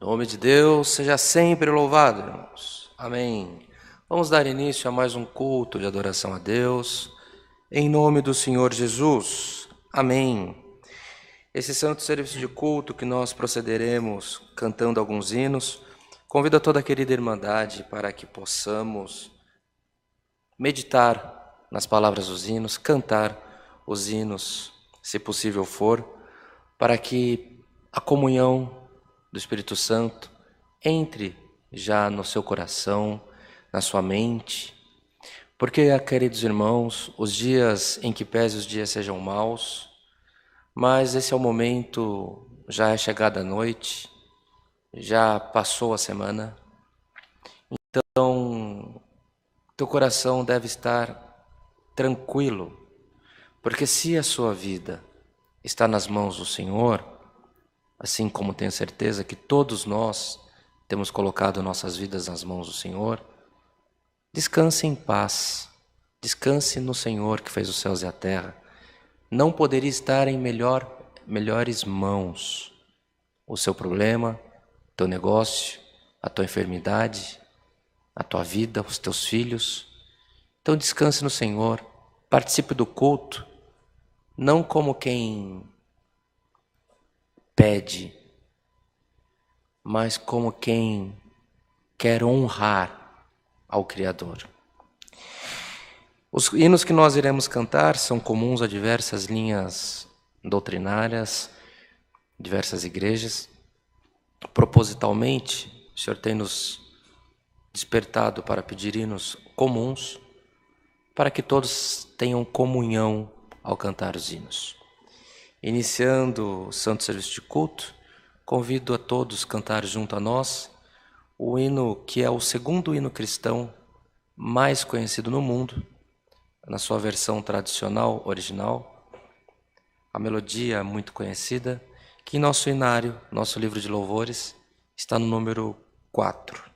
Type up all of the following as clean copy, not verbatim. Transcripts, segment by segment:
O nome de Deus seja sempre louvado, irmãos. Amém. Vamos dar início a mais um culto de adoração a Deus, em nome do Senhor Jesus. Amém. Esse santo serviço de culto que nós procederemos cantando alguns hinos, convido a toda a querida irmandade para que possamos meditar nas palavras dos hinos, cantar os hinos, se possível for, para que a comunhão do Espírito Santo entre já no seu coração, na sua mente, porque, queridos irmãos, os dias em que pese os dias sejam maus, mas esse é o momento, já é chegada a noite, já passou a semana, então teu coração deve estar tranquilo, porque se a sua vida está nas mãos do Senhor, assim como tenho certeza que todos nós temos colocado nossas vidas nas mãos do Senhor, descanse em paz, descanse no Senhor que fez os céus e a terra. Não poderia estar em melhores mãos o seu problema, teu negócio, a tua enfermidade, a tua vida, os teus filhos. Então descanse no Senhor, participe do culto, não como quem pede, mas como quem quer honrar ao Criador. Os hinos que nós iremos cantar são comuns a diversas linhas doutrinárias, diversas igrejas. Propositalmente, o Senhor tem nos despertado para pedir hinos comuns, para que todos tenham comunhão ao cantar os hinos. Iniciando o santo serviço de culto, convido a todos a cantar junto a nós o hino que é o segundo hino cristão mais conhecido no mundo, na sua versão tradicional, original, a melodia muito conhecida, que em nosso inário, nosso livro de louvores, está no número 4.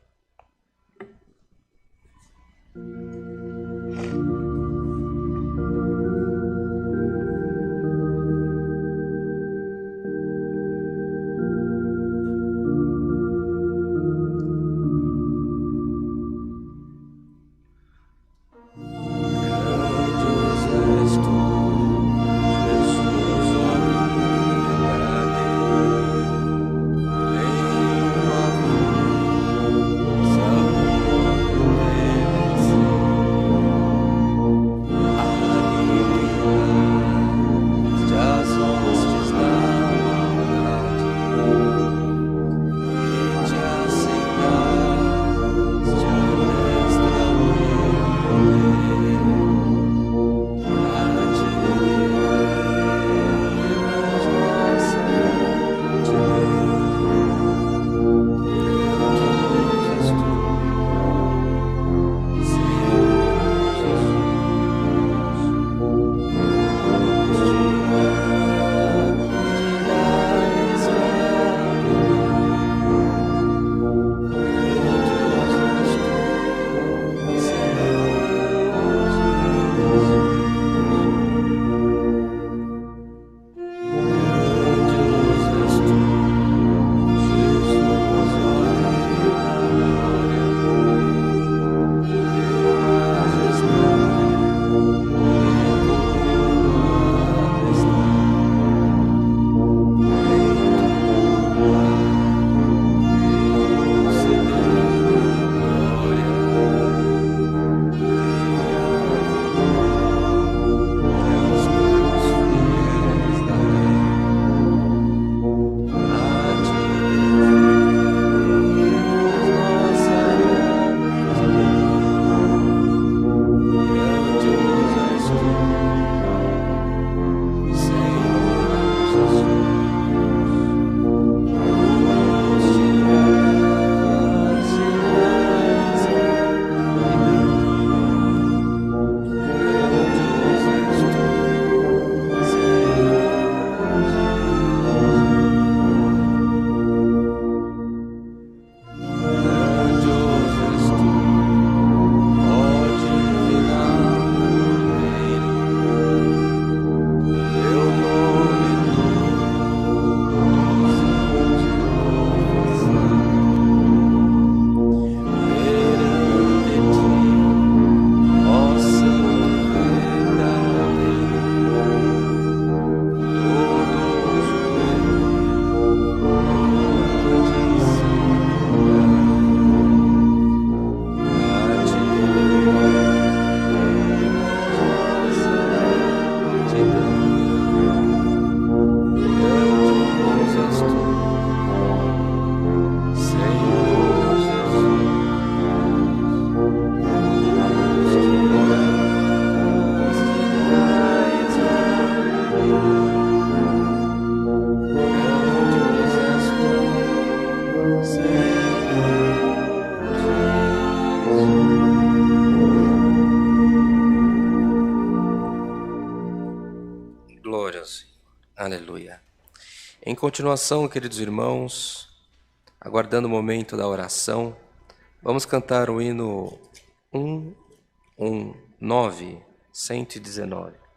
Aleluia. Em continuação, queridos irmãos, aguardando o momento da oração, vamos cantar o hino 119, 119.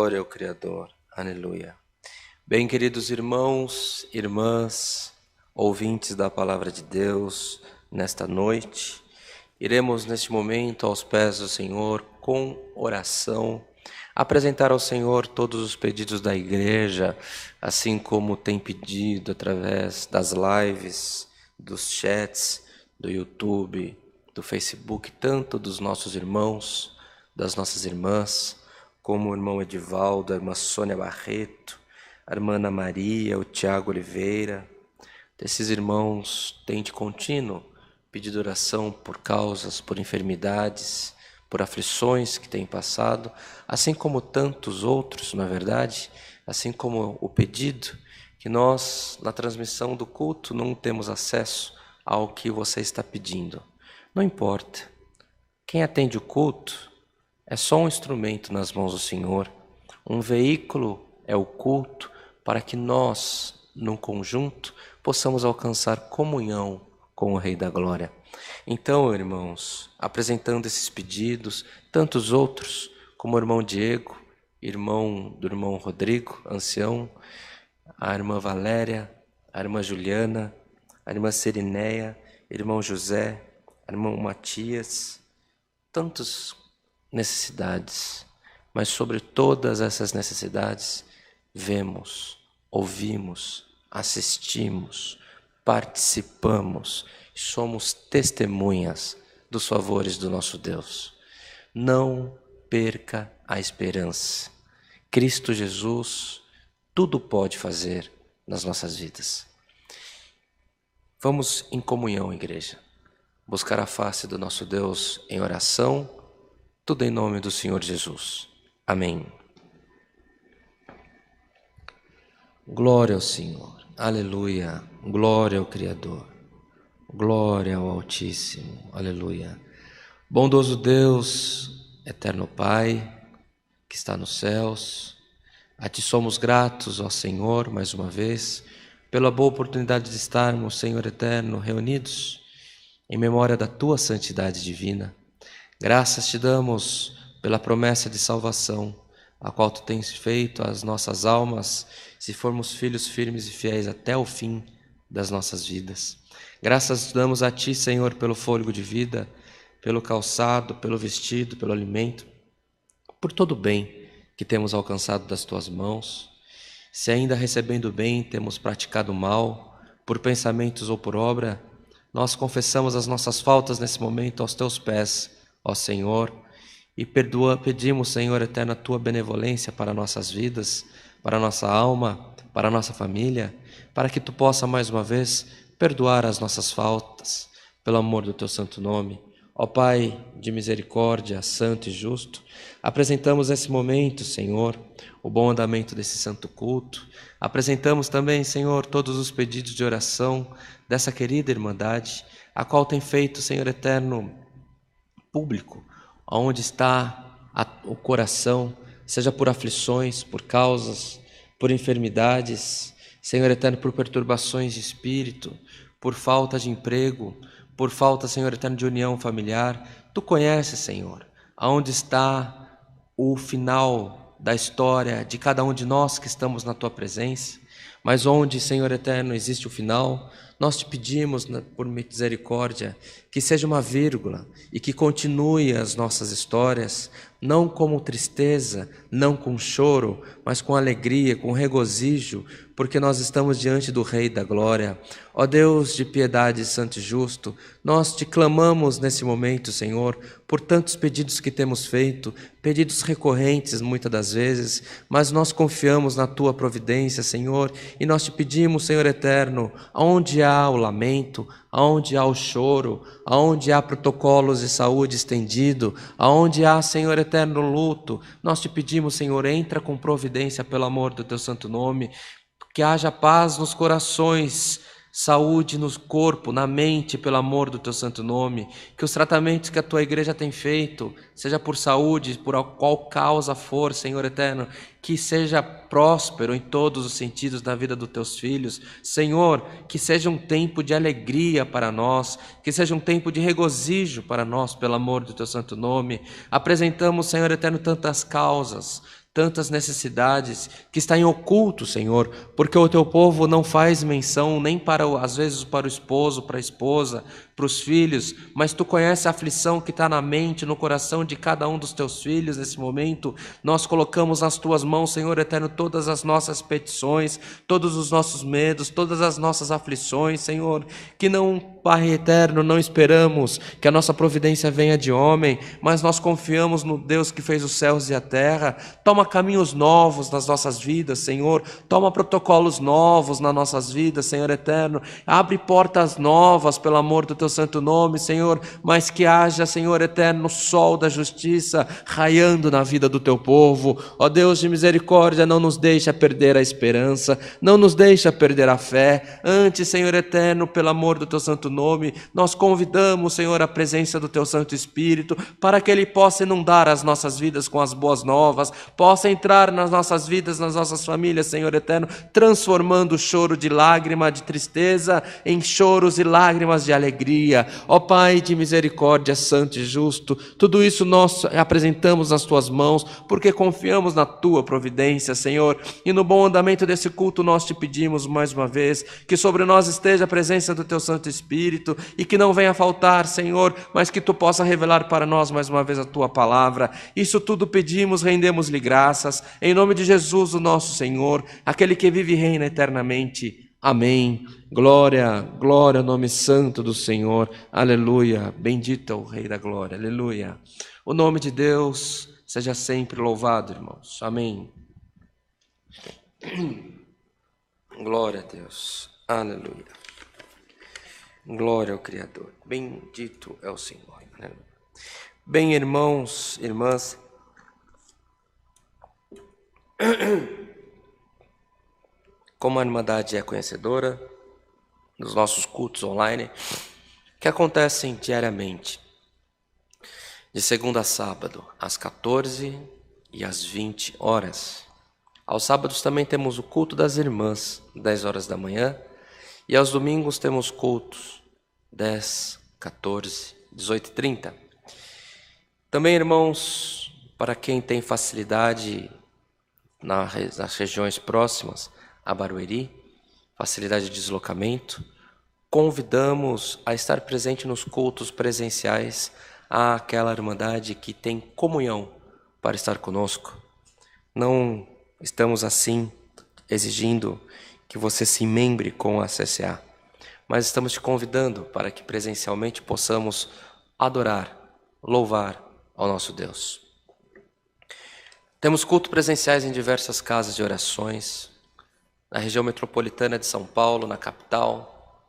Glória ao Criador. Aleluia. Bem, queridos irmãos, irmãs, ouvintes da Palavra de Deus, nesta noite, iremos neste momento aos pés do Senhor, com oração, apresentar ao Senhor todos os pedidos da igreja, assim como tem pedido através das lives, dos chats, do YouTube, do Facebook, tanto dos nossos irmãos, das nossas irmãs, como o irmão Edivaldo, a irmã Sônia Barreto, a irmã Ana Maria, o Tiago Oliveira, desses irmãos têm de contínuo pedido oração por causas, por enfermidades, por aflições que têm passado, assim como tantos outros, na verdade, assim como o pedido que nós, na transmissão do culto, não temos acesso ao que você está pedindo. Não importa. Quem atende o culto é só um instrumento nas mãos do Senhor. Um veículo é o culto para que nós, num conjunto, possamos alcançar comunhão com o Rei da Glória. Então, irmãos, apresentando esses pedidos, tantos outros, como o irmão Diego, irmão do irmão Rodrigo, ancião, a irmã Valéria, a irmã Juliana, a irmã Serineia, irmão José, irmão Matias, tantas necessidades, mas sobre todas essas necessidades, vemos, ouvimos, assistimos, participamos, somos testemunhas dos favores do nosso Deus. Não perca a esperança. Cristo Jesus tudo pode fazer nas nossas vidas. Vamos em comunhão, igreja, buscar a face do nosso Deus em oração, tudo em nome do Senhor Jesus. Amém. Glória ao Senhor. Aleluia. Glória ao Criador. Glória ao Altíssimo. Aleluia. Bondoso Deus, eterno Pai, que está nos céus, a Ti somos gratos, ó Senhor, mais uma vez, pela boa oportunidade de estarmos, Senhor eterno, reunidos em memória da Tua santidade divina. Graças Te damos pela promessa de salvação, a qual Tu tens feito às nossas almas, se formos filhos firmes e fiéis até o fim das nossas vidas. Graças damos a Ti, Senhor, pelo fôlego de vida, pelo calçado, pelo vestido, pelo alimento, por todo o bem que temos alcançado das Tuas mãos. Se ainda recebendo bem temos praticado mal, por pensamentos ou por obra, nós confessamos as nossas faltas nesse momento aos Teus pés, ó Senhor, e pedimos, Senhor eterno, a Tua benevolência para nossas vidas, para nossa alma, para nossa família, para que Tu possa mais uma vez perdoar as nossas faltas, pelo amor do Teu santo nome. Ó Pai de misericórdia, santo e justo, apresentamos nesse momento, Senhor, o bom andamento desse santo culto. Apresentamos também, Senhor, todos os pedidos de oração dessa querida irmandade, a qual tem feito, Senhor eterno, público, onde está o coração, seja por aflições, por causas, por enfermidades, Senhor eterno, por perturbações de espírito, por falta de emprego, por falta, Senhor eterno, de união familiar. Tu conheces, Senhor, aonde está o final da história de cada um de nós que estamos na Tua presença, mas onde, Senhor eterno, existe o final, nós Te pedimos, por misericórdia, que seja uma vírgula e que continue as nossas histórias, não como tristeza, não com choro, mas com alegria, com regozijo, porque nós estamos diante do Rei da Glória. Ó Deus de piedade, santo e justo, nós Te clamamos nesse momento, Senhor, por tantos pedidos que temos feito, pedidos recorrentes muitas das vezes, mas nós confiamos na Tua providência, Senhor, e nós Te pedimos, Senhor eterno, aonde há o lamento, aonde há o choro, aonde há protocolos de saúde estendido, aonde há, Senhor eterno, luto, nós Te pedimos, Senhor, entra com providência pelo amor do Teu santo nome, que haja paz nos corações, saúde no corpo, na mente, pelo amor do Teu santo nome, que os tratamentos que a Tua igreja tem feito, seja por saúde, por qual causa for, Senhor eterno, que seja próspero em todos os sentidos da vida dos Teus filhos. Senhor, que seja um tempo de alegria para nós, que seja um tempo de regozijo para nós, pelo amor do Teu santo nome. Apresentamos, Senhor eterno, tantas causas, tantas necessidades que está em oculto, Senhor, porque o Teu povo não faz menção nem para, às vezes, para o esposo, para a esposa, para os filhos, mas Tu conheces a aflição que está na mente, no coração de cada um dos Teus filhos nesse momento. Nós colocamos nas Tuas mãos, Senhor eterno, todas as nossas petições, todos os nossos medos, todas as nossas aflições, Senhor, que não, Pai eterno, não esperamos que a nossa providência venha de homem, mas nós confiamos no Deus que fez os céus e a terra. Toma toma caminhos novos nas nossas vidas, Senhor. Toma protocolos novos nas nossas vidas, Senhor eterno. Abre portas novas pelo amor do teu santo nome, Senhor. Mas que haja, Senhor eterno, o sol da justiça raiando na vida do teu povo. Ó Deus de misericórdia, não nos deixa perder a esperança, não nos deixa perder a fé. Antes, Senhor eterno, pelo amor do teu santo nome, nós convidamos, Senhor, a presença do teu Santo Espírito, para que Ele possa inundar as nossas vidas com as boas novas, possa entrar nas nossas vidas, nas nossas famílias, Senhor eterno, transformando o choro de lágrima, de tristeza, em choros e lágrimas de alegria. Ó Pai de misericórdia, santo e justo, tudo isso nós apresentamos nas tuas mãos, porque confiamos na tua providência, Senhor, e no bom andamento desse culto nós te pedimos mais uma vez, que sobre nós esteja a presença do teu Santo Espírito, e que não venha faltar, Senhor, mas que tu possa revelar para nós mais uma vez a tua palavra. Isso tudo pedimos, rendemos-lhe graças, em nome de Jesus, o nosso Senhor, aquele que vive e reina eternamente. Amém. Glória, glória ao nome santo do Senhor. Aleluia. Bendito é o Rei da glória. Aleluia. O nome de Deus seja sempre louvado, irmãos. Amém. Glória a Deus. Aleluia. Glória ao Criador. Bendito é o Senhor. Aleluia. Bem, irmãos, irmãs, como a Irmandade é conhecedora dos nossos cultos online, que acontecem diariamente, de segunda a sábado, às 14 e às 20 horas. Aos sábados também temos o culto das irmãs, 10 horas da manhã, e aos domingos temos cultos, 10, 14, 18 e 30. Também, irmãos, para quem tem facilidade nas regiões próximas a Barueri, facilidade de deslocamento, convidamos a estar presente nos cultos presenciais àquela Irmandade que tem comunhão para estar conosco. Não estamos assim exigindo que você se membre com a CCA, mas estamos te convidando para que presencialmente possamos adorar, louvar ao nosso Deus. Temos cultos presenciais em diversas casas de orações, na região metropolitana de São Paulo, na capital,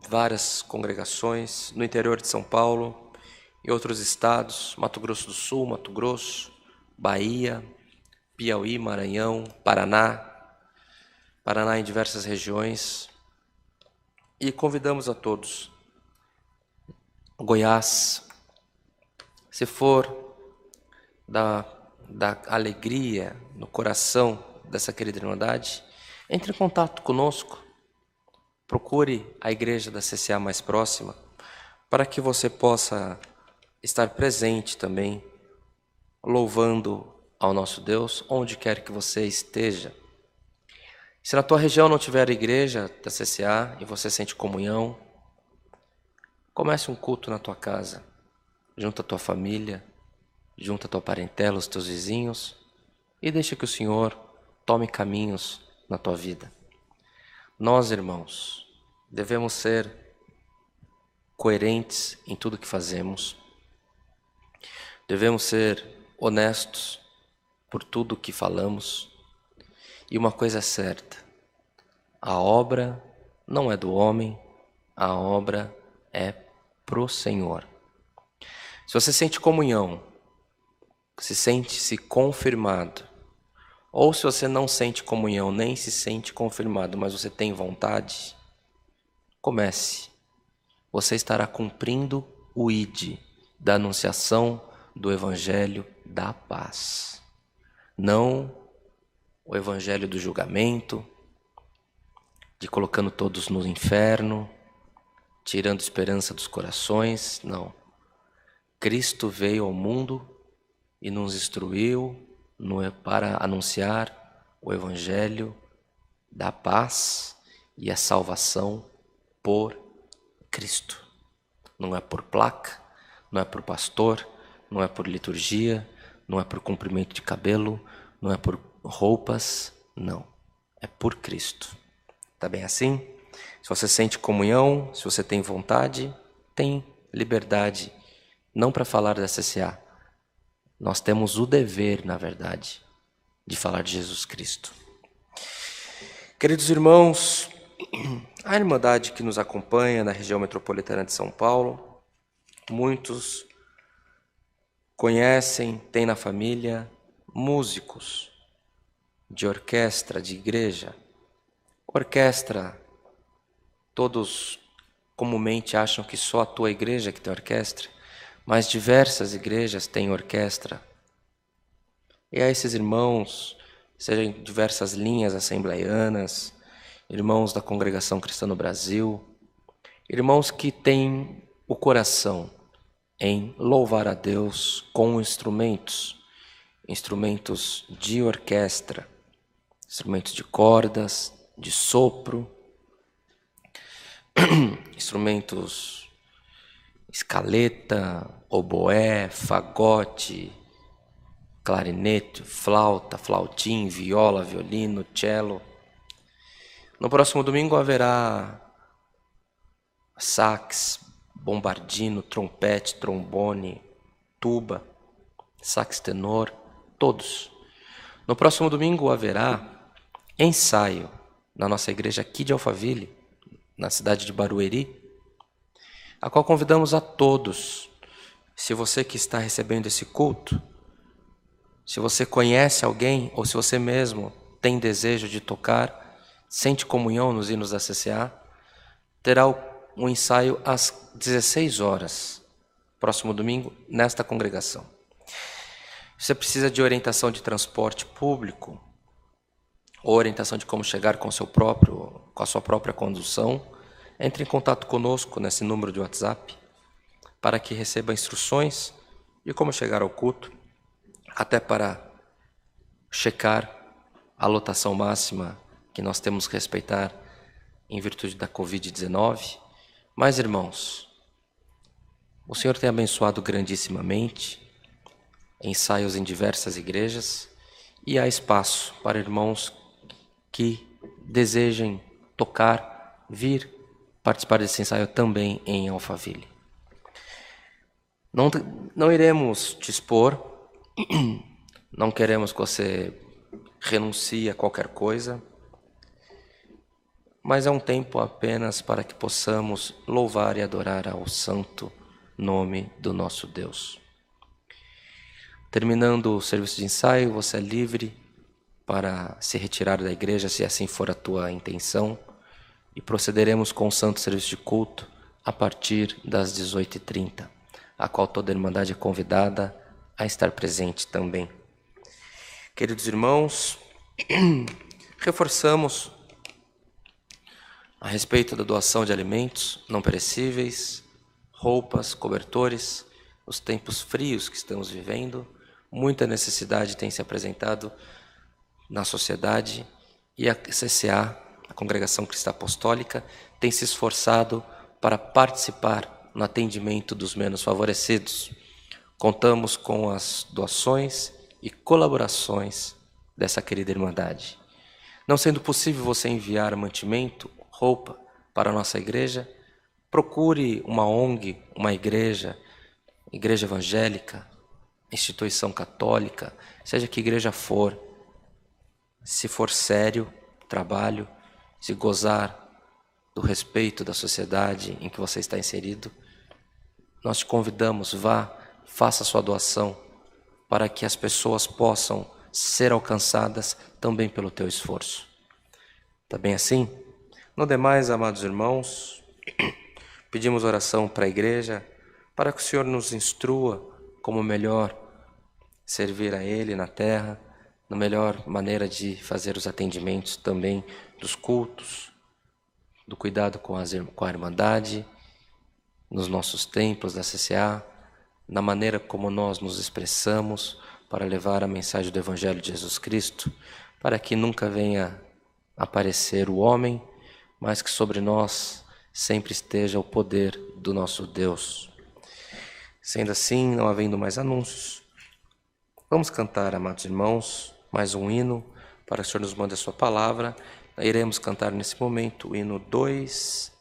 várias congregações, no interior de São Paulo e outros estados, Mato Grosso do Sul, Mato Grosso, Bahia, Piauí, Maranhão, Paraná em diversas regiões. E convidamos a todos. Goiás, se for da alegria no coração dessa querida Irmandade, entre em contato conosco, procure a igreja da CCA mais próxima, para que você possa estar presente também, louvando ao nosso Deus, onde quer que você esteja. Se na tua região não tiver igreja da CCA e você sente comunhão, comece um culto na tua casa, junta a tua família, junta a tua parentela, os teus vizinhos, e deixa que o Senhor tome caminhos na tua vida. Nós, irmãos, devemos ser coerentes em tudo que fazemos, devemos ser honestos por tudo que falamos, e uma coisa é certa: a obra não é do homem, a obra é pro Senhor. Se você sente comunhão, se sente-se confirmado, ou se você não sente comunhão, nem se sente confirmado, mas você tem vontade, comece. Você estará cumprindo o ID da anunciação do Evangelho da paz. Não o Evangelho do julgamento, de colocando todos no inferno, tirando esperança dos corações, não. Cristo veio ao mundo e nos instruiu para anunciar o Evangelho da paz e a salvação por Cristo. Não é por placa, não é por pastor, não é por liturgia, não é por comprimento de cabelo, não é por roupas, não. É por Cristo. Tá bem assim? Se você sente comunhão, se você tem vontade, tem liberdade, não para falar da CCA, Nós temos o dever, na verdade, de falar de Jesus Cristo. Queridos irmãos, a Irmandade que nos acompanha na região metropolitana de São Paulo, muitos conhecem, têm na família músicos de orquestra, de igreja. Orquestra, todos comumente acham que só a tua igreja que tem orquestra, mas diversas igrejas têm orquestra. E a esses irmãos, sejam em diversas linhas assembleianas, irmãos da Congregação Cristã no Brasil, irmãos que têm o coração em louvar a Deus com instrumentos de orquestra, instrumentos de cordas, de sopro, instrumentos escaleta, oboé, fagote, clarinete, flauta, flautim, viola, violino, cello. No próximo domingo haverá sax, bombardino, trompete, trombone, tuba, sax tenor, todos. No próximo domingo haverá ensaio na nossa igreja aqui de Alphaville, na cidade de Barueri, a qual convidamos a todos. Se você que está recebendo esse culto, se você conhece alguém ou se você mesmo tem desejo de tocar, sente comunhão nos hinos da CCA, terá um ensaio às 16 horas, próximo domingo, nesta congregação. Você precisa de orientação de transporte público, ou orientação de como chegar com a sua própria condução, entre em contato conosco nesse número de WhatsApp, para que receba instruções de como chegar ao culto, até para checar a lotação máxima que nós temos que respeitar em virtude da Covid-19. Mas, irmãos, o Senhor tem abençoado grandissimamente ensaios em diversas igrejas e há espaço para irmãos que desejem tocar, vir participar desse ensaio também em Alphaville. Não iremos te expor, não queremos que você renuncie a qualquer coisa, mas é um tempo apenas para que possamos louvar e adorar ao santo nome do nosso Deus. Terminando o serviço de ensaio, você é livre para se retirar da igreja, se assim for a tua intenção, e procederemos com o santo serviço de culto a partir das 18h30, a qual toda a Irmandade é convidada a estar presente também. Queridos irmãos, reforçamos a respeito da doação de alimentos não perecíveis, roupas, cobertores, os tempos frios que estamos vivendo. Muita necessidade tem se apresentado na sociedade e a CCA, a Congregação Cristã Apostólica, tem se esforçado para participar no atendimento dos menos favorecidos. Contamos com as doações e colaborações dessa querida Irmandade. Não sendo possível você enviar mantimento, roupa para a nossa igreja, procure uma ONG, uma igreja evangélica, instituição católica, seja que igreja for, se for sério trabalho, se gozar do respeito da sociedade em que você está inserido, nós te convidamos, vá, faça sua doação, para que as pessoas possam ser alcançadas também pelo teu esforço. Está bem assim? No demais, amados irmãos, pedimos oração para a igreja, para que o Senhor nos instrua como melhor servir a Ele na terra, na melhor maneira de fazer os atendimentos também dos cultos, do cuidado com a Irmandade, nos nossos templos da CCA, na maneira como nós nos expressamos para levar a mensagem do Evangelho de Jesus Cristo, para que nunca venha aparecer o homem, mas que sobre nós sempre esteja o poder do nosso Deus. Sendo assim, não havendo mais anúncios, vamos cantar, amados irmãos, mais um hino para que o Senhor nos mande a sua palavra. Iremos cantar nesse momento o hino 206.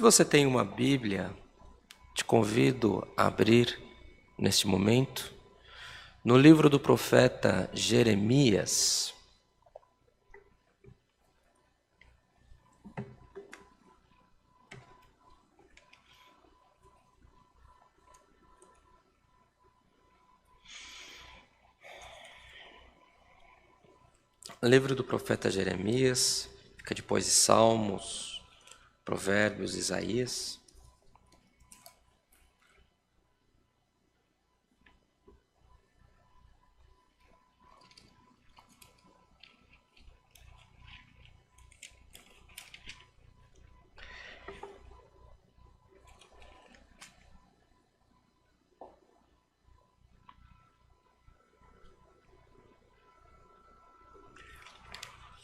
Se você tem uma Bíblia, te convido a abrir neste momento no livro do profeta Jeremias. Livro do profeta Jeremias, fica depois de Salmos, Provérbios, Isaías.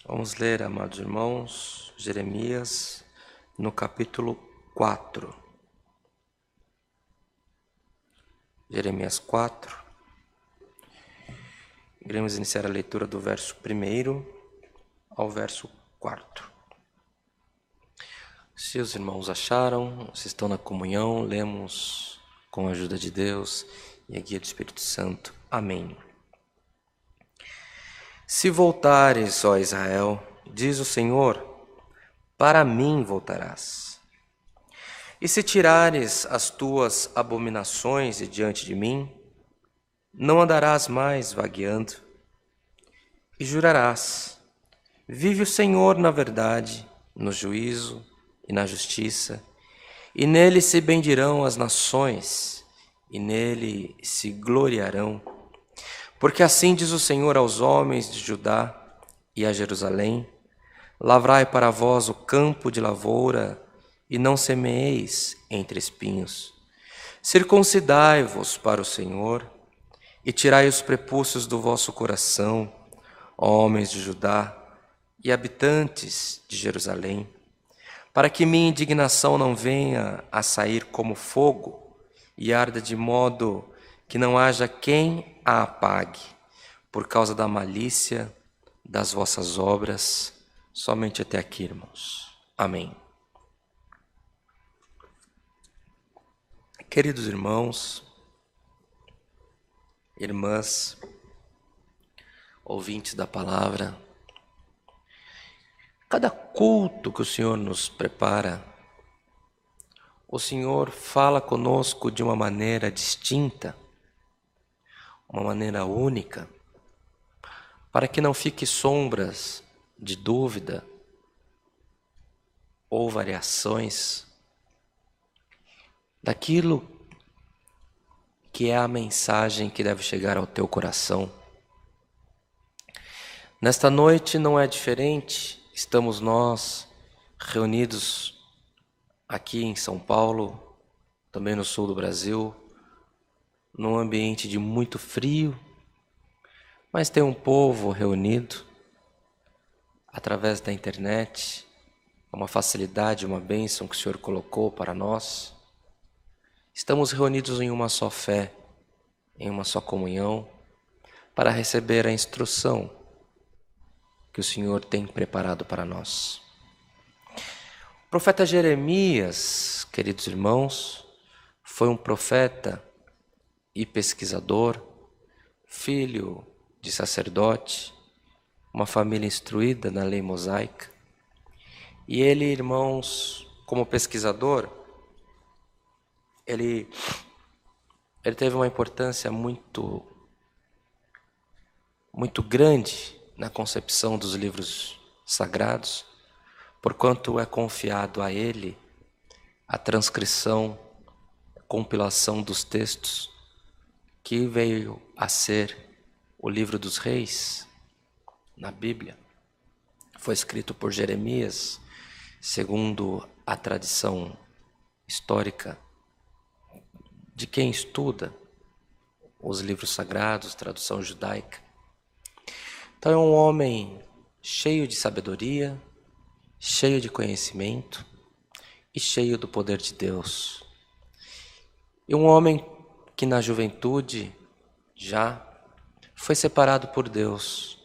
Vamos ler, amados irmãos, Jeremias, no capítulo 4. Jeremias 4. Iremos iniciar a leitura do verso 1 ao verso 4. Se os irmãos acharam, se estão na comunhão, lemos com a ajuda de Deus e a guia do Espírito Santo. Amém. Se voltares, ó Israel, diz o Senhor, para mim voltarás. E se tirares as tuas abominações de diante de mim, não andarás mais vagueando. E jurarás, vive o Senhor na verdade, no juízo e na justiça, e nele se bendirão as nações, e nele se gloriarão. Porque assim diz o Senhor aos homens de Judá e a Jerusalém: lavrai para vós o campo de lavoura, e não semeeis entre espinhos. Circuncidai-vos para o Senhor, e tirai os prepúcios do vosso coração, ó homens de Judá e habitantes de Jerusalém, para que minha indignação não venha a sair como fogo, e arda de modo que não haja quem a apague, por causa da malícia das vossas obras. Somente até aqui, irmãos. Amém. Queridos irmãos, irmãs, ouvintes da palavra, cada culto que o Senhor nos prepara, o Senhor fala conosco de uma maneira distinta, uma maneira única, para que não fique sombras de dúvida ou variações daquilo que é a mensagem que deve chegar ao teu coração. Nesta noite não é diferente, estamos nós reunidos aqui em São Paulo, também no sul do Brasil, num ambiente de muito frio, mas tem um povo reunido através da internet, uma facilidade, uma bênção que o Senhor colocou para nós. Estamos reunidos em uma só fé, em uma só comunhão, para receber a instrução que o Senhor tem preparado para nós. O profeta Jeremias, queridos irmãos, foi um profeta e pesquisador, filho de sacerdote, uma família instruída na lei mosaica. E ele, irmãos, como pesquisador, ele teve uma importância muito grande na concepção dos livros sagrados, porquanto é confiado a ele a transcrição, a compilação dos textos que veio a ser o livro dos reis na Bíblia. Foi escrito por Jeremias, segundo a tradição histórica de quem estuda os livros sagrados, tradução judaica. Então é um homem cheio de sabedoria, cheio de conhecimento e cheio do poder de Deus. E um homem que na juventude já foi separado por Deus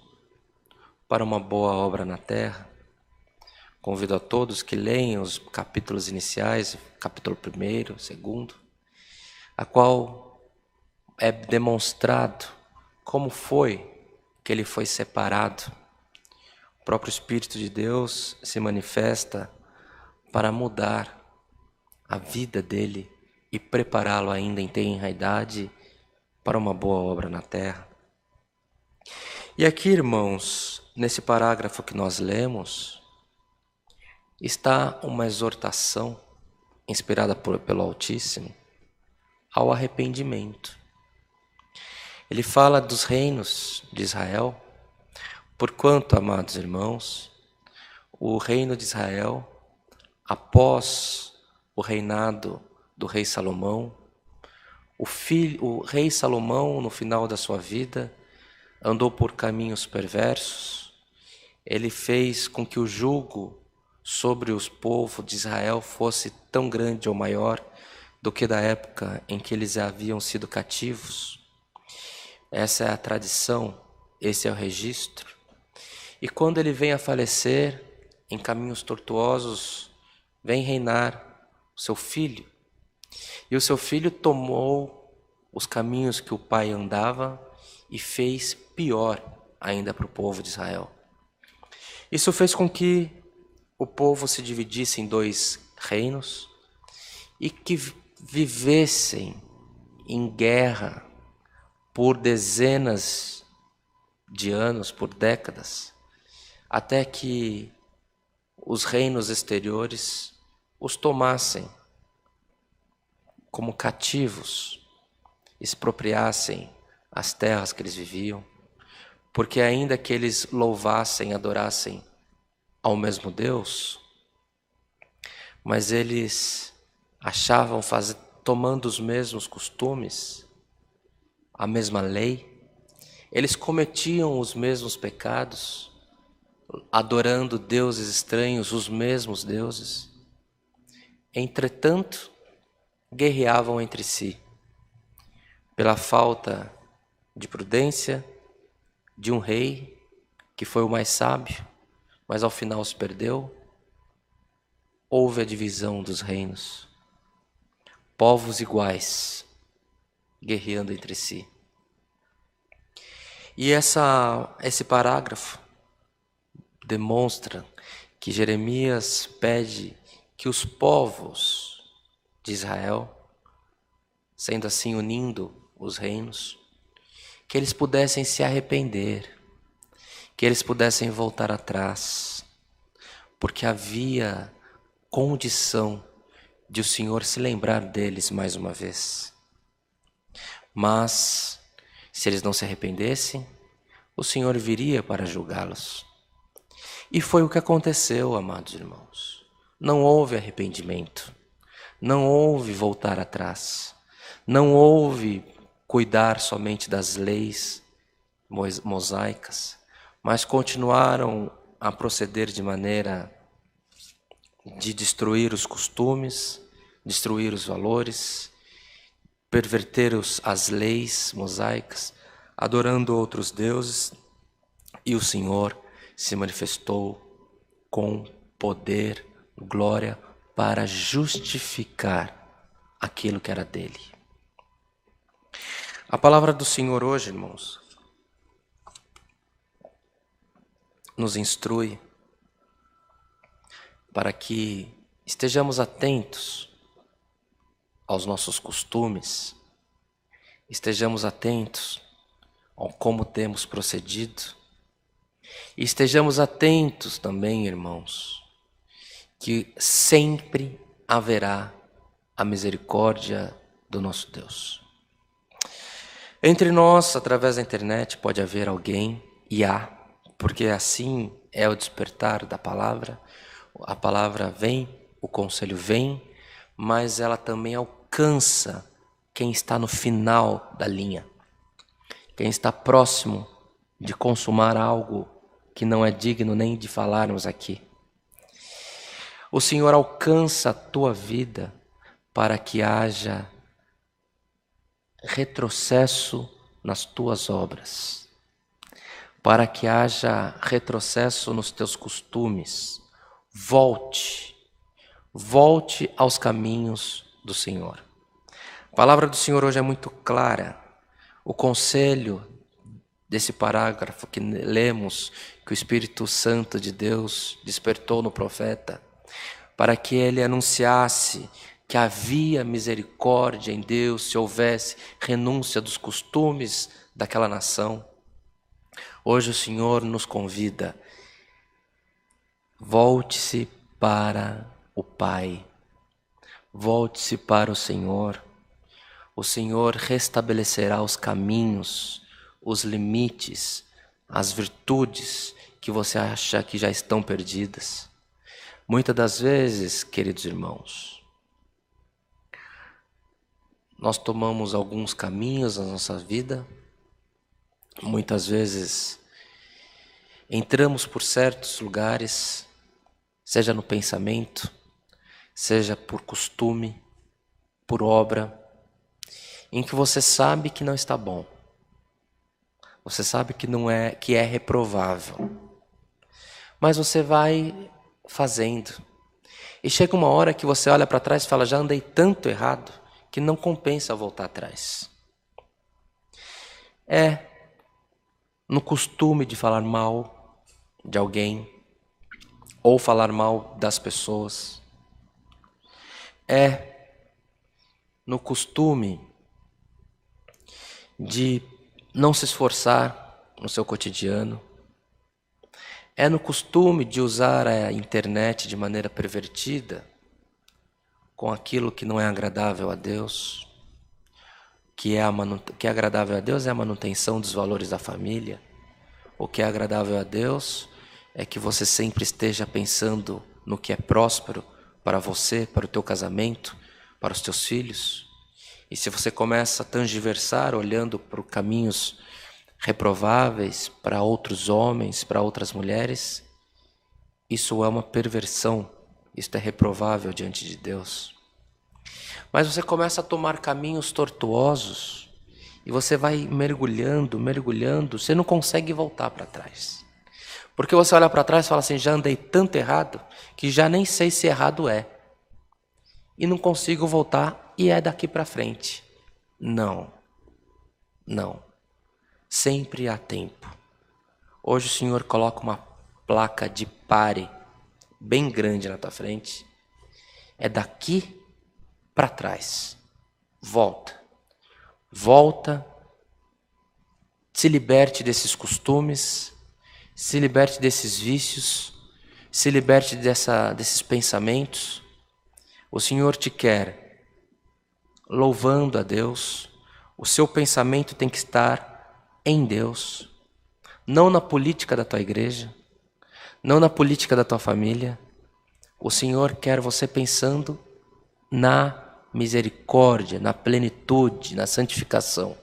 para uma boa obra na terra, Convido a todos que leiam os capítulos iniciais, capítulo 1º, 2º, a qual é demonstrado como foi que ele foi separado. O próprio Espírito de Deus se manifesta para mudar a vida dele e prepará-lo ainda em tenra idade para uma boa obra na terra. E aqui, irmãos, nesse parágrafo que nós lemos, está uma exortação inspirada pelo Altíssimo ao arrependimento. Ele fala dos reinos de Israel, porquanto, amados irmãos, o reino de Israel, após o reinado do rei Salomão, o rei Salomão, no final da sua vida, andou por caminhos perversos. Ele fez com que o jugo sobre os povos de Israel fosse tão grande ou maior do que da época em que eles haviam sido cativos. Essa é a tradição, esse é o registro. E quando ele vem a falecer, em caminhos tortuosos, vem reinar o seu filho. E o seu filho tomou os caminhos que o pai andava e fez pior ainda para o povo de Israel. Isso fez com que o povo se dividisse em 2 reinos e que vivessem em guerra por dezenas de anos, por décadas, até que os reinos exteriores os tomassem como cativos, expropriassem as terras que eles viviam, porque ainda que eles louvassem, adorassem ao mesmo Deus, mas eles achavam tomando os mesmos costumes, a mesma lei, eles cometiam os mesmos pecados, adorando deuses estranhos, os mesmos deuses. Entretanto, guerreavam entre si, pela falta de prudência de um rei que foi o mais sábio, mas ao final se perdeu. Houve a divisão dos reinos, povos iguais, guerreando entre si. E esse parágrafo demonstra que Jeremias pede que os povos de Israel, sendo assim unindo os reinos, que eles pudessem se arrepender, que eles pudessem voltar atrás, porque havia condição de o Senhor se lembrar deles mais uma vez. Mas, se eles não se arrependessem, o Senhor viria para julgá-los. E foi o que aconteceu, amados irmãos. Não houve arrependimento, não houve voltar atrás, não houve cuidar somente das leis mosaicas, mas continuaram a proceder de maneira de destruir os costumes, destruir os valores, perverter as leis mosaicas, adorando outros deuses, e o Senhor se manifestou com poder, glória, para justificar aquilo que era dele. A palavra do Senhor hoje, irmãos, nos instrui para que estejamos atentos aos nossos costumes, estejamos atentos ao como temos procedido, e estejamos atentos também, irmãos, que sempre haverá a misericórdia do nosso Deus. Entre nós, através da internet, pode haver alguém, e há, porque assim é o despertar da palavra. A palavra vem, o conselho vem, mas ela também alcança quem está no final da linha, quem está próximo de consumar algo que não é digno nem de falarmos aqui. O Senhor alcança a tua vida para que haja retrocesso nas tuas obras, para que haja retrocesso nos teus costumes, Volte, volte aos caminhos do Senhor. A palavra do Senhor hoje é muito clara. O conselho desse parágrafo que lemos, que o Espírito Santo de Deus despertou no profeta, para que ele anunciasse que havia misericórdia em Deus se houvesse renúncia dos costumes daquela nação. Hoje o Senhor nos convida: volte-se para o Pai, volte-se para o Senhor. O Senhor restabelecerá os caminhos, os limites, as virtudes que você acha que já estão perdidas. Muitas das vezes, queridos irmãos, nós tomamos alguns caminhos na nossa vida, muitas vezes entramos por certos lugares, seja no pensamento, seja por costume, por obra, em que você sabe que não está bom. Você sabe que é reprovável. Mas você vai fazendo. E chega uma hora que você olha para trás e fala: já andei tanto errado que não compensa voltar atrás. É no costume de falar mal de alguém ou falar mal das pessoas. É no costume de não se esforçar no seu cotidiano. É no costume de usar a internet de maneira pervertida, com aquilo que não é agradável a Deus. Que é agradável a Deus é a manutenção dos valores da família. O que é agradável a Deus é que você sempre esteja pensando no que é próspero para você, para o teu casamento, para os teus filhos. E se você começa a tergiversar, olhando para caminhos reprováveis, para outros homens, para outras mulheres, isso é uma perversão, isso é reprovável diante de Deus. Mas você começa a tomar caminhos tortuosos e você vai mergulhando, você não consegue voltar para trás. Porque você olha para trás e fala assim: já andei tanto errado que já nem sei se errado é. E não consigo voltar e é daqui para frente. Não. Sempre há tempo. Hoje o Senhor coloca uma placa de pare bem grande na tua frente. É daqui para trás. Volta. Se liberte desses costumes, se liberte desses vícios, se liberte desses pensamentos. O Senhor te quer louvando a Deus. O seu pensamento tem que estar em Deus, não na política da tua igreja, não na política da tua família. O Senhor quer você pensando na misericórdia, na plenitude, na santificação.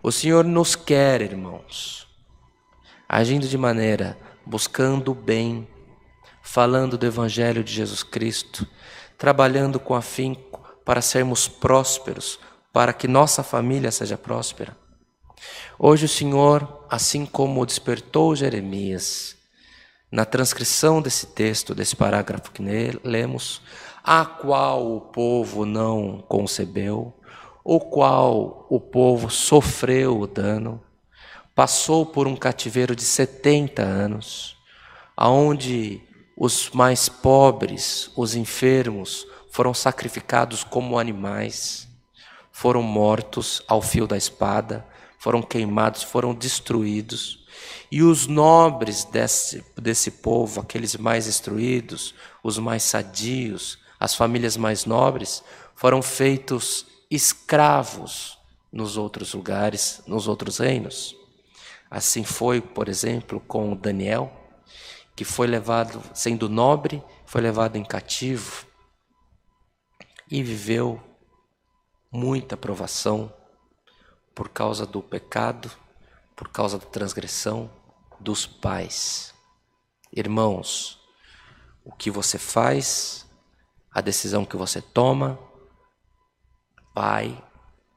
O Senhor nos quer, irmãos, agindo de maneira, buscando o bem, falando do Evangelho de Jesus Cristo, trabalhando com afinco para sermos prósperos, para que nossa família seja próspera. Hoje o Senhor, assim como despertou Jeremias, na transcrição desse texto, desse parágrafo que lemos, a qual o povo não concebeu, o qual o povo sofreu o dano, passou por um cativeiro de 70 anos, aonde os mais pobres, os enfermos, foram sacrificados como animais, foram mortos ao fio da espada, foram queimados, foram destruídos. E os nobres desse povo, aqueles mais instruídos, os mais sadios, as famílias mais nobres, foram feitos escravos nos outros lugares, nos outros reinos. Assim foi, por exemplo, com Daniel, que foi levado, sendo nobre, foi levado em cativo e viveu muita provação por causa do pecado, por causa da transgressão dos pais. Irmãos, o que você faz, a decisão que você toma, vai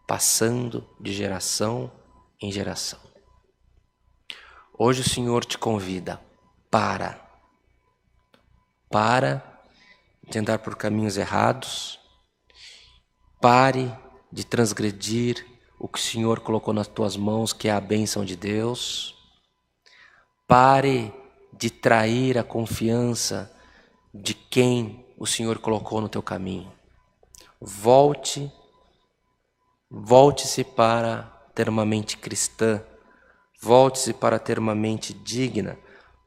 passando de geração em geração. Hoje o Senhor te convida, para. Para de andar por caminhos errados. Pare de transgredir o que o Senhor colocou nas tuas mãos, que é a bênção de Deus. Pare de trair a confiança de quem o Senhor colocou no teu caminho. Volte-se para ter uma mente cristã. Volte-se para ter uma mente digna.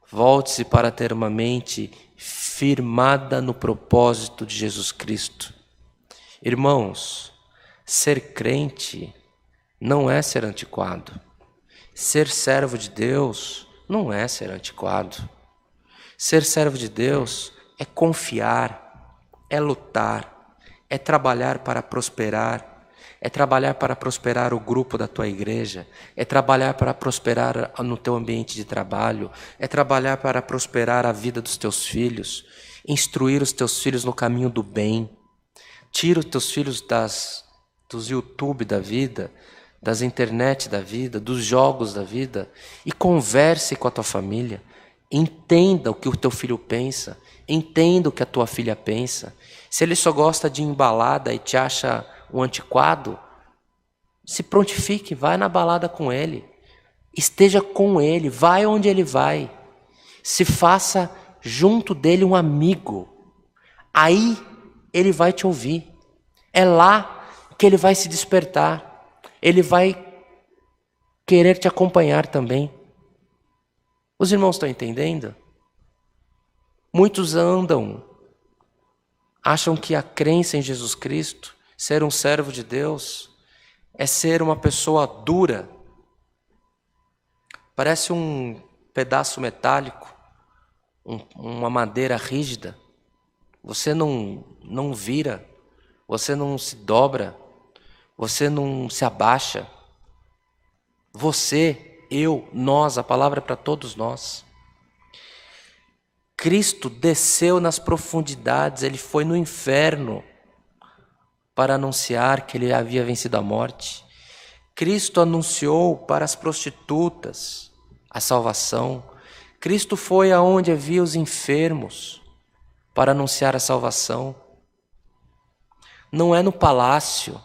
Volte-se para ter uma mente firmada no propósito de Jesus Cristo. Irmãos, ser crente não é ser antiquado. Ser servo de Deus não é ser antiquado. Ser servo de Deus é confiar, é lutar, é trabalhar para prosperar. É trabalhar para prosperar o grupo da tua igreja, é trabalhar para prosperar no teu ambiente de trabalho, é trabalhar para prosperar a vida dos teus filhos, instruir os teus filhos no caminho do bem. Tira os teus filhos dos YouTube da vida, das internet da vida, dos jogos da vida e converse com a tua família. Entenda o que o teu filho pensa, entenda o que a tua filha pensa. Se ele só gosta de embalada e te acha um antiquado, se prontifique, vai na balada com ele, esteja com ele, vai onde ele vai, se faça junto dele um amigo, aí ele vai te ouvir, é lá que ele vai se despertar, ele vai querer te acompanhar também. Os irmãos estão entendendo? Muitos acham que a crença em Jesus Cristo, ser um servo de Deus, é ser uma pessoa dura. Parece um pedaço metálico, uma madeira rígida. Você não vira, você não se dobra, você não se abaixa. Você, eu, nós, a palavra é para todos nós. Cristo desceu nas profundidades, ele foi no inferno para anunciar que ele havia vencido a morte. Cristo anunciou para as prostitutas a salvação. Cristo foi aonde havia os enfermos para anunciar a salvação. Não é no palácio,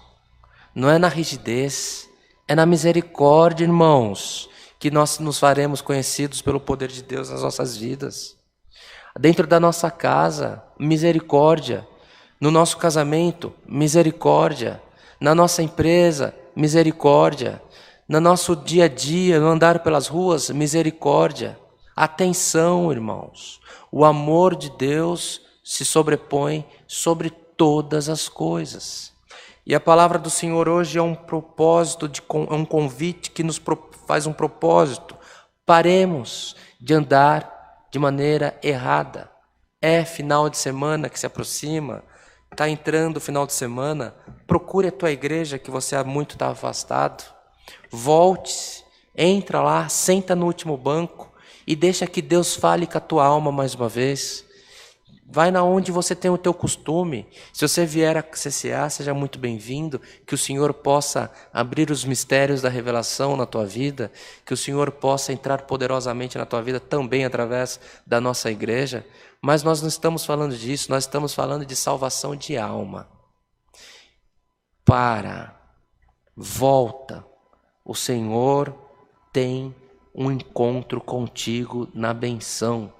não é na rigidez, é na misericórdia, irmãos, que nós nos faremos conhecidos pelo poder de Deus nas nossas vidas. Dentro da nossa casa, misericórdia. No nosso casamento, misericórdia. Na nossa empresa, misericórdia. No nosso dia a dia, no andar pelas ruas, misericórdia. Atenção, irmãos. O amor de Deus se sobrepõe sobre todas as coisas. E a palavra do Senhor hoje é um propósito, é um convite que nos faz um propósito. Paremos de andar de maneira errada. É final de semana que se aproxima. Está entrando o final de semana, procure a tua igreja que você há muito está afastado. Volte, entra lá, senta no último banco e deixa que Deus fale com a tua alma mais uma vez. Vai na onde você tem o teu costume. Se você vier a CCA, seja muito bem-vindo. Que o Senhor possa abrir os mistérios da revelação na tua vida. Que o Senhor possa entrar poderosamente na tua vida também através da nossa igreja. Mas nós não estamos falando disso, nós estamos falando de salvação de alma. Volta. O Senhor tem um encontro contigo na benção.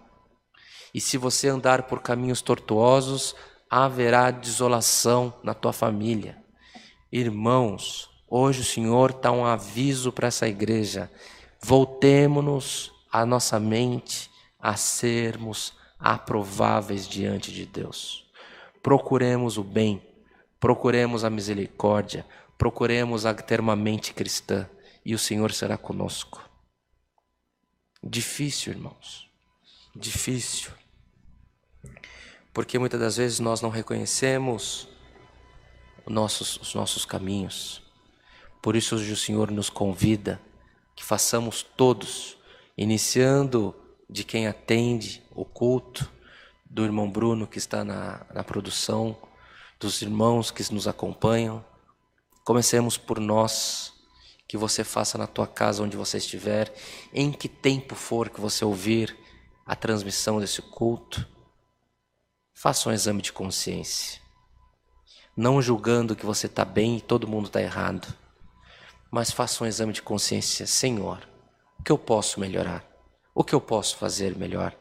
E se você andar por caminhos tortuosos, haverá desolação na tua família. Irmãos, hoje o Senhor dá um aviso para essa igreja. Voltemo-nos a nossa mente a sermos aprováveis diante de Deus. Procuremos o bem, procuremos a misericórdia, procuremos ter uma mente cristã e o Senhor será conosco. Difícil, irmãos, difícil. Porque muitas das vezes nós não reconhecemos os nossos caminhos. Por isso hoje o Senhor nos convida que façamos todos, iniciando de quem atende o culto, do irmão Bruno que está na produção, dos irmãos que nos acompanham. Comecemos por nós, que você faça na tua casa onde você estiver, em que tempo for que você ouvir a transmissão desse culto. faça um exame de consciência. Não julgando que você está bem e todo mundo está errado. Mas faça um exame de consciência. Senhor, o que eu posso melhorar? O que eu posso fazer melhor?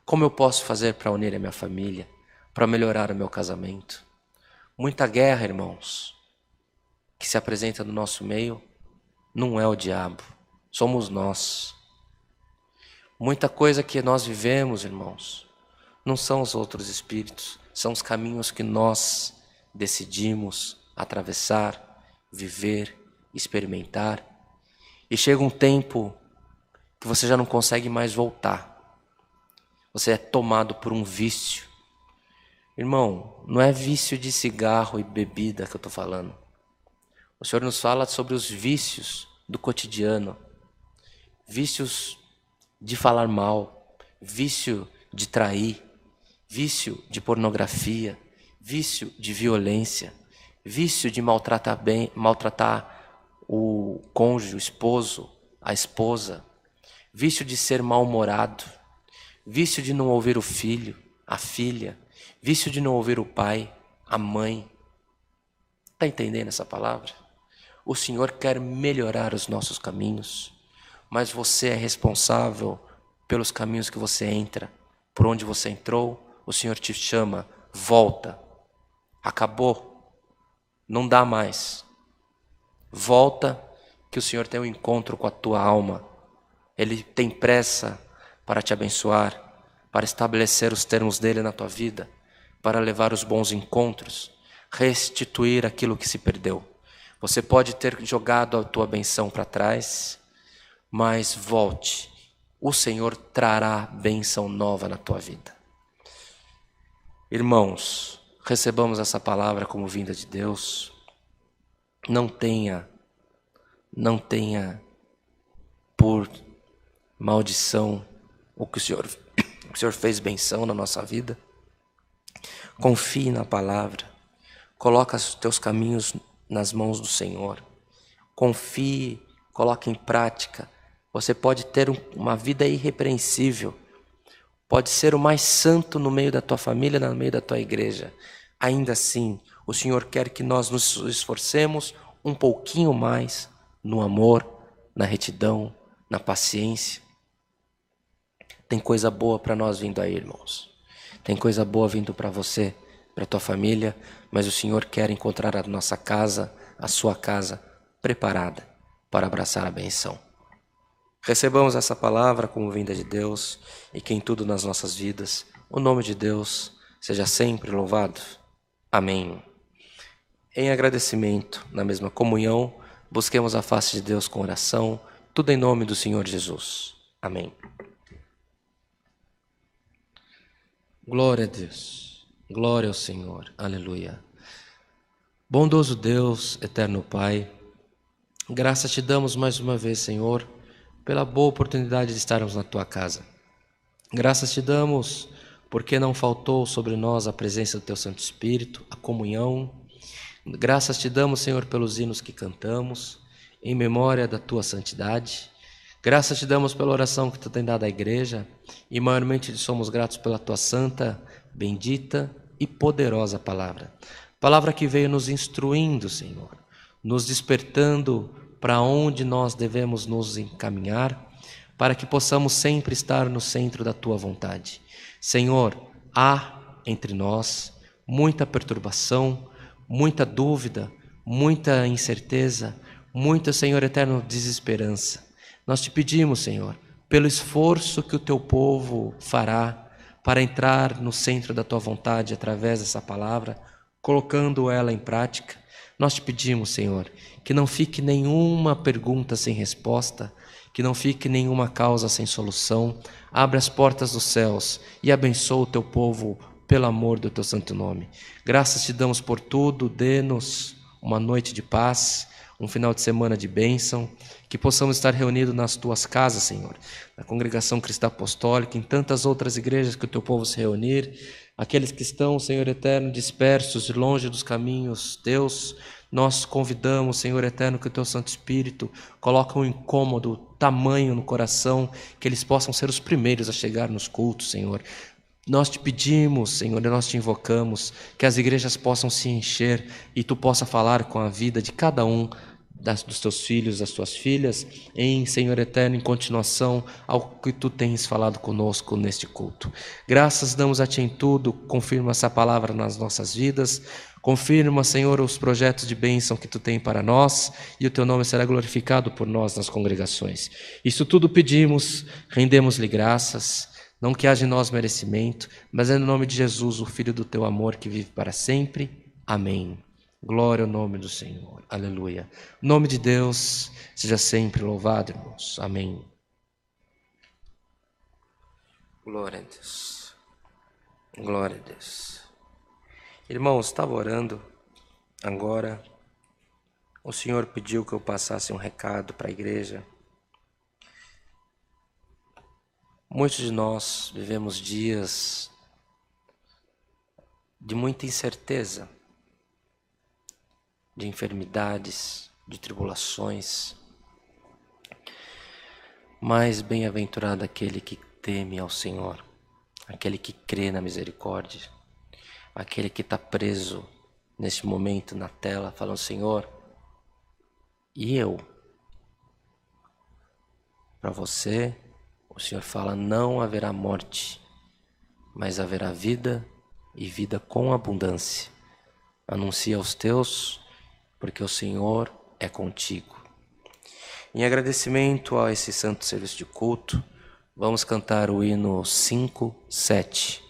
Como eu posso fazer para unir a minha família? Para melhorar o meu casamento? Muita guerra, irmãos, que se apresenta no nosso meio, não é o diabo, somos nós. Muita coisa que nós vivemos, irmãos, não são os outros espíritos, são os caminhos que nós decidimos atravessar, viver, experimentar. E chega um tempo que você já não consegue mais voltar. Você é tomado por um vício. Irmão, não é vício de cigarro e bebida que eu estou falando. O Senhor nos fala sobre os vícios do cotidiano. Vícios de falar mal, vício de trair, vício de pornografia, vício de violência, vício de maltratar o cônjuge, o esposo, a esposa, vício de ser mal-humorado, vício de não ouvir o filho, a filha, vício de não ouvir o pai, a mãe. Está entendendo essa palavra? O Senhor quer melhorar os nossos caminhos, mas você é responsável pelos caminhos que você entra, por onde você entrou. O Senhor te chama, volta, acabou, não dá mais. Volta, que o Senhor tem um encontro com a tua alma. Ele tem pressa para te abençoar, para estabelecer os termos dele na tua vida, para levar os bons encontros, restituir aquilo que se perdeu. Você pode ter jogado a tua benção para trás, mas volte. O Senhor trará bênção nova na tua vida. Irmãos, recebamos essa palavra como vinda de Deus. Não tenha por maldição o que o Senhor fez benção na nossa vida. Confie na palavra. Coloca os teus caminhos nas mãos do Senhor. Confie, coloque em prática. Você pode ter uma vida irrepreensível. Pode ser o mais santo no meio da tua família, no meio da tua igreja. Ainda assim, o Senhor quer que nós nos esforcemos um pouquinho mais no amor, na retidão, na paciência. Tem coisa boa para nós vindo aí, irmãos. Tem coisa boa vindo para você, para a tua família, mas o Senhor quer encontrar a nossa casa, a sua casa, preparada para abraçar a benção. Recebamos essa palavra como vinda de Deus e que em tudo nas nossas vidas, o nome de Deus seja sempre louvado. Amém. Em agradecimento, na mesma comunhão, busquemos a face de Deus com oração, tudo em nome do Senhor Jesus. Amém. Glória a Deus, glória ao Senhor, aleluia. Bondoso Deus, eterno Pai, graças te damos mais uma vez, Senhor, pela boa oportunidade de estarmos na Tua casa. Graças te damos porque não faltou sobre nós a presença do Teu Santo Espírito, a comunhão. Graças te damos, Senhor, pelos hinos que cantamos, em memória da Tua santidade. Graças te damos pela oração que Tu tem dado à igreja e maiormente somos gratos pela Tua santa, bendita e poderosa palavra. Palavra que veio nos instruindo, Senhor, nos despertando para onde nós devemos nos encaminhar, para que possamos sempre estar no centro da Tua vontade. Senhor, há entre nós muita perturbação, muita dúvida, muita incerteza, muita, Senhor eterno, desesperança. Nós te pedimos, Senhor, pelo esforço que o Teu povo fará para entrar no centro da Tua vontade através dessa palavra, colocando ela em prática. Nós te pedimos, Senhor, que não fique nenhuma pergunta sem resposta, que não fique nenhuma causa sem solução. Abre as portas dos céus e abençoa o Teu povo pelo amor do Teu santo nome. Graças te damos por tudo, dê-nos uma noite de paz, um final de semana de bênção, que possamos estar reunidos nas Tuas casas, Senhor, na Congregação Cristã Apostólica, em tantas outras igrejas que o Teu povo se reunir, aqueles que estão, Senhor eterno, dispersos, longe dos caminhos Teus, nós convidamos, Senhor eterno, que o Teu Santo Espírito coloque um incômodo, tamanho no coração, que eles possam ser os primeiros a chegar nos cultos, Senhor. Nós te pedimos, Senhor, e nós te invocamos, que as igrejas possam se encher e tu possa falar com a vida de cada um dos teus filhos, das tuas filhas, Senhor eterno, em continuação ao que tu tens falado conosco neste culto. Graças damos a ti em tudo, confirma essa palavra nas nossas vidas, confirma, Senhor, os projetos de bênção que tu tens para nós, e o teu nome será glorificado por nós nas congregações. Isso tudo pedimos, rendemos-lhe graças, não que haja em nós merecimento, mas é no nome de Jesus, o Filho do teu amor, que vive para sempre. Amém. Glória ao nome do Senhor. Aleluia. O nome de Deus seja sempre louvado, irmãos. Amém. Glória a Deus. Glória a Deus. Irmãos, estava orando agora. O Senhor pediu que eu passasse um recado para a igreja. Muitos de nós vivemos dias de muita incerteza, de enfermidades, de tribulações. Mas bem-aventurado aquele que teme ao Senhor, aquele que crê na misericórdia, aquele que está preso neste momento na tela, falando: Senhor, e eu? Para você, o Senhor fala: não haverá morte, mas haverá vida e vida com abundância. Anuncia aos teus, porque o Senhor é contigo. Em agradecimento a esse santo serviço de culto, vamos cantar o hino 5:7.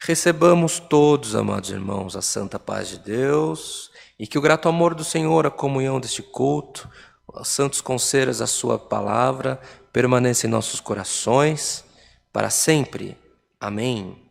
Recebamos todos, amados irmãos, a santa paz de Deus e que o grato amor do Senhor, a comunhão deste culto, os santos conselhos da sua palavra permaneça em nossos corações para sempre. Amém.